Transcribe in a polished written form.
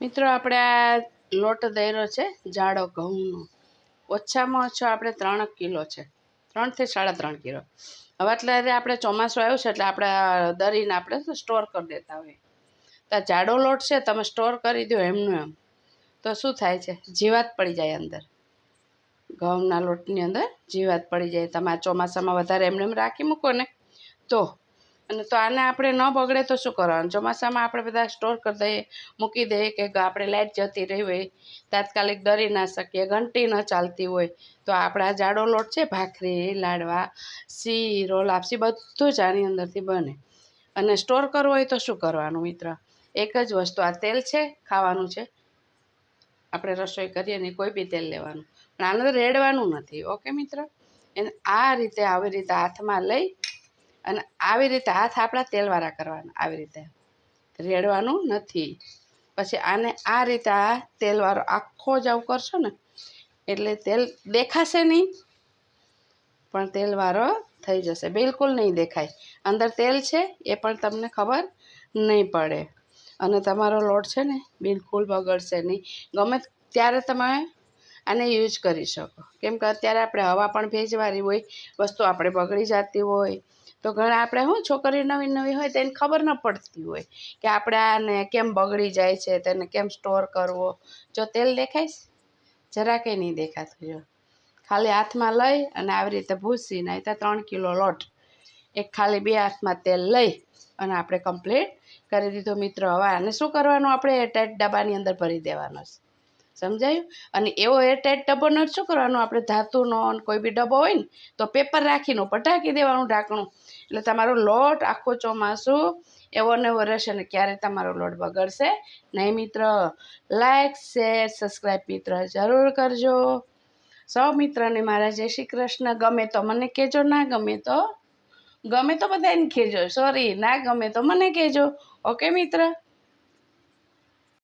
મિત્રો આપણે આ લોટ દયરો છે જાડો ઘઉંનો, ઓછામાં ઓછો આપણે 3 કિલો છે, 3 થી 3.5 કિલો. હવે એટલે આપણે ચોમાસું આવ્યું છે એટલે આપણે દરીને આપણે સ્ટોર કરી દેતા હોય. તો જાડો લોટ છે તમે સ્ટોર કરી દો એમનું એમ તો શું થાય છે, જીવાત પડી જાય અંદર. ઘઉંના લોટની અંદર જીવાત પડી જાય. તમે આ ચોમાસામાં વધારે એમને એમ રાખી મૂકો ને તો આને આપણે ન બગડે તો શું કરવાનું, ચોમાસામાં આપણે બધા સ્ટોર કરી દઈએ, મૂકી દઈએ કે આપણે લાઇટ જતી રહી હોય, તાત્કાલિક દરી ના શકીએ, ઘંટી ન ચાલતી હોય તો આપણા જાડો લોટ છે, ભાખરી, લાડવા, શીરો, લાપસી બધું જ આની અંદરથી બને. અને સ્ટોર કરવો હોય તો શું કરવાનું મિત્ર, એક જ વસ્તુ, આ તેલ છે ખાવાનું છે, આપણે રસોઈ કરીએ ને કોઈ બી તેલ લેવાનું, પણ આને રેડવાનું નથી. ઓકે મિત્ર, એને આ રીતે આવી રીતે હાથમાં લઈ અને આવી રીતે હાથ આપણા તેલવાળા કરવાના, આવી રીતે રેડવાનું નથી. પછી આને આ રીતે આ તેલવાળો આખો જ આવું કરશો ને એટલે તેલ દેખાશે નહીં પણ તેલવાળો થઈ જશે, બિલકુલ નહીં દેખાય. અંદર તેલ છે એ પણ તમને ખબર નહીં પડે અને તમારો લોટ છે ને બિલકુલ બગડશે નહીં. ગમે ત્યારે તમે આને યુઝ કરી શકો, કેમ કે અત્યારે આપણે હવા પણ ભેજવાળી હોય, વસ્તુ આપણે બગડી જતી હોય તો ઘણા આપણે છોકરી નવી નવી હોય તો એને ખબર ન પડતી હોય કે આપણે આને કેમ બગડી જાય છે, તેને કેમ સ્ટોર કરવો. જો તેલ દેખાઈશ જરા કંઈ નહીં દેખાતું. જો ખાલી હાથમાં લઈ અને આવી રીતે ભૂસીને અહીં 3 કિલો લોટ એક ખાલી 2 હાથમાં તેલ લઈ અને આપણે કમ્પ્લીટ કરી દીધો મિત્ર. હવે આને શું કરવાનું, આપણે એરટાઈટ ડબ્બાની અંદર ભરી દેવાનો છે, સમજાયું? અને એવો એરટાઈટ ડબ્બો ન શું કરવાનું, આપણે ધાતુનો કોઈ બી ડબ્બો હોય ને તો પેપર રાખીને ઉપર ઢાંકી દેવાનું ઢાંકણું, એટલે તમારો લોટ આખો ચોમાસું એવો ને એવો રહેશે ને ક્યારેય તમારો લોટ બગડશે નહીં. મિત્ર લાઈક શેર સબસ્ક્રાઈબ મિત્ર જરૂર કરજો. સૌ મિત્રને મારા જય શ્રી કૃષ્ણ. ગમે તો મને કહેજો, ના ગમે તો બધાને કહેજો, સોરી ના ગમે તો મને કહેજો. ઓકે મિત્ર.